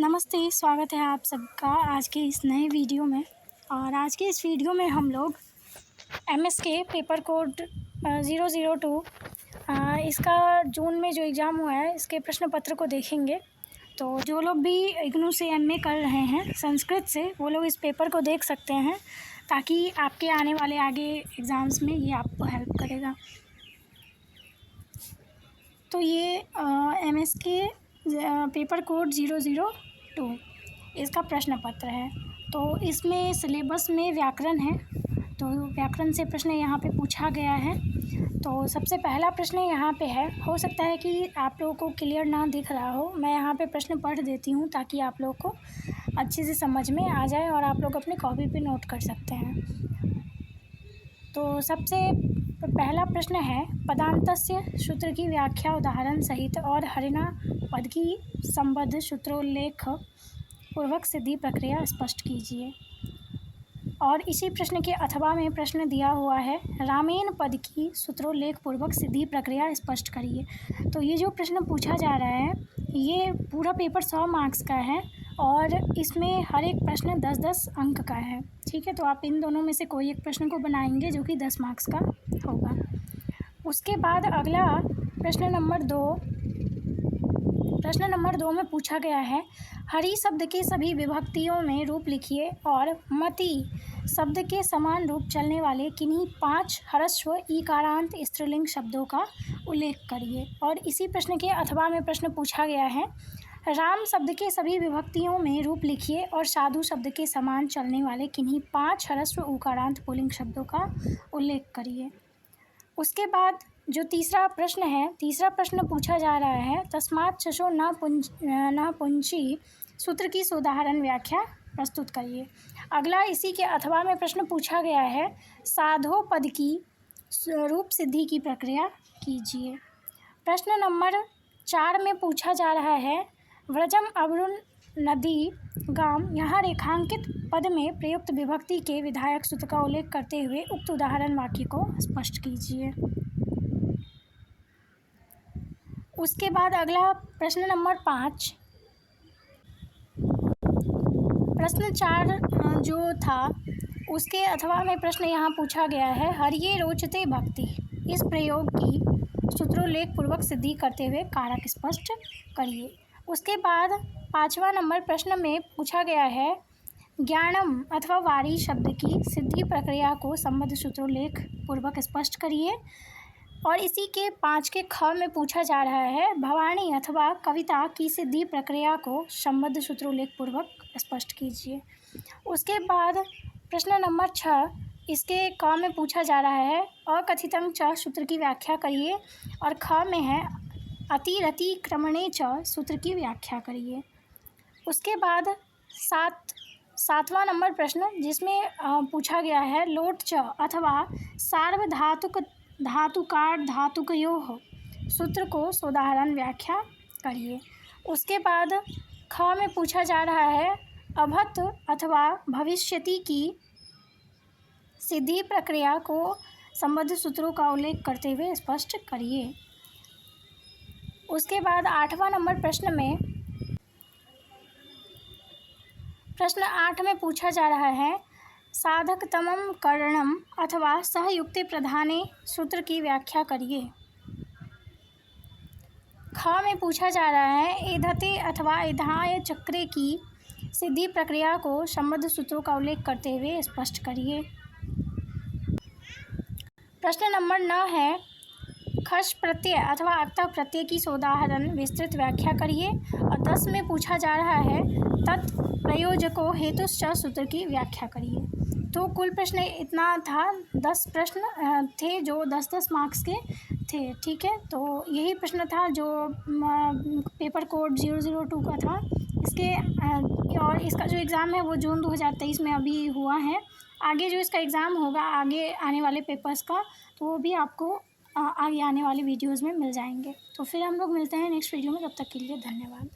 नमस्ते, स्वागत है आप सबका आज के इस नए वीडियो में। और आज के इस वीडियो में हम लोग एमएसके पेपर कोड 002 इसका जून में जो एग्ज़ाम हुआ है इसके प्रश्न पत्र को देखेंगे। तो जो लोग भी इग्नू से एमए कर रहे हैं संस्कृत से, वो लोग इस पेपर को देख सकते हैं ताकि आपके आने वाले आगे एग्ज़ाम्स में ये आपको हेल्प करेगा। तो ये एमएसके पेपर कोड 002 इसका प्रश्न पत्र है। तो इसमें सिलेबस में व्याकरण है, तो व्याकरण से प्रश्न यहाँ पे पूछा गया है। तो सबसे पहला प्रश्न यहाँ पे है, हो सकता है कि आप लोगों को क्लियर ना दिख रहा हो, मैं यहाँ पे प्रश्न पढ़ देती हूँ ताकि आप लोगों को अच्छे से समझ में आ जाए और आप लोग अपनी कॉपी पे नोट कर सकते हैं। तो सबसे पहला प्रश्न है, पदान्तस्य सूत्र की व्याख्या उदाहरण सहित और हरिणा पद की संबद्ध सूत्रोल्लेख पूर्वक सिद्धि प्रक्रिया स्पष्ट कीजिए। और इसी प्रश्न के अथवा में प्रश्न दिया हुआ है, रामेण पद की सूत्रोल्लेख पूर्वक सिद्धि प्रक्रिया स्पष्ट करिए। तो ये जो प्रश्न पूछा जा रहा है ये पूरा पेपर 100 मार्क्स का है और इसमें हर एक प्रश्न 10-10 अंक का है। ठीक है, तो आप इन दोनों में से कोई एक प्रश्न को बनाएंगे जो कि 10 मार्क्स का होगा। उसके बाद अगला प्रश्न नंबर 2 में पूछा गया है, हरि शब्द के सभी विभक्तियों में रूप लिखिए और मति शब्द के समान रूप चलने वाले किन्हीं 5 ह्रस्व ईकारांत स्त्रीलिंग शब्दों का उल्लेख करिए। और इसी प्रश्न के अथवा में प्रश्न पूछा गया है, राम शब्द के सभी विभक्तियों में रूप लिखिए और साधु शब्द के समान चलने वाले किन्हीं 5 ह्रस्व उकारांत पुल्लिंग शब्दों का उल्लेख करिए। उसके बाद जो तीसरा प्रश्न पूछा जा रहा है, तस्मात् शशो न पुंची सूत्र की सोदाहरण व्याख्या प्रस्तुत करिए। अगला इसी के अथवा में प्रश्न पूछा गया है, साधो पद की रूप सिद्धि की प्रक्रिया कीजिए। प्रश्न नंबर 4 में पूछा जा रहा है, व्रजम अवरुण नदी गाम, यहाँ रेखांकित पद में प्रयुक्त विभक्ति के विधायक सूत्र का उल्लेख करते हुए उक्त उदाहरण वाक्य को स्पष्ट कीजिए। उसके बाद अगला प्रश्न नंबर 5, प्रश्न 4 जो था उसके अथवा में प्रश्न यहाँ पूछा गया है, हरिये रोचते भक्ति, इस प्रयोग की सूत्रोल्लेख पूर्वक सिद्धि करते हुए कारक स्पष्ट करिए। उसके बाद 5वां नंबर प्रश्न में पूछा गया है, ज्ञानम अथवा वारी शब्द की सिद्धि प्रक्रिया को संबद्ध सूत्रोल्लेख पूर्वक स्पष्ट करिए। और इसी के 5 के ख में पूछा जा रहा है, भवानी अथवा कविता की सिद्धि प्रक्रिया को संबद्ध सूत्रोल्लेख पूर्वक स्पष्ट कीजिए। उसके बाद प्रश्न नंबर 6, इसके क में पूछा जा रहा है, अकथितं च सूत्र की व्याख्या करिए। और ख में है, अतिरति क्रमणे च सूत्र की व्याख्या करिए। उसके बाद 7वां नंबर प्रश्न जिसमें पूछा गया है, लोट च अथवा सार्वधातुक धातुकार धातुकयोः सूत्र को सोदाहरण व्याख्या करिए। उसके बाद ख में पूछा जा रहा है, अभत अथवा भविष्यति की सिद्धि प्रक्रिया को संबद्ध सूत्रों का उल्लेख करते हुए स्पष्ट करिए। उसके बाद 8वां नंबर प्रश्न 8 में पूछा जा रहा है, साधकतमं करणम अथवा सहयुक्ते प्रधाने सूत्र की व्याख्या करिए। ख में पूछा जा रहा है, एधते अथवा एधाय चक्रे की सिद्धि प्रक्रिया को संबद्ध सूत्रों का उल्लेख करते हुए स्पष्ट करिए। प्रश्न नंबर 9 है, खश प्रत्यय अथवा अक्ता प्रत्यय की सोदाहरण विस्तृत व्याख्या करिए। और 10 में पूछा जा रहा है, तत्प्रयोजको हेतुश्च सूत्र की व्याख्या करिए। तो कुल प्रश्न इतना था, 10 प्रश्न थे जो 10-10 मार्क्स के थे। ठीक है, तो यही प्रश्न था जो पेपर कोड 002 का था। और इसका जो एग्ज़ाम है वो जून 2023 में अभी हुआ है। आगे जो इसका एग्ज़ाम होगा आगे आने वाले पेपर्स का, तो वो भी आपको आगे आने वाले वीडियोज़ में मिल जाएंगे। तो फिर हम लोग मिलते हैं नेक्स्ट वीडियो में, तब तक के लिए धन्यवाद।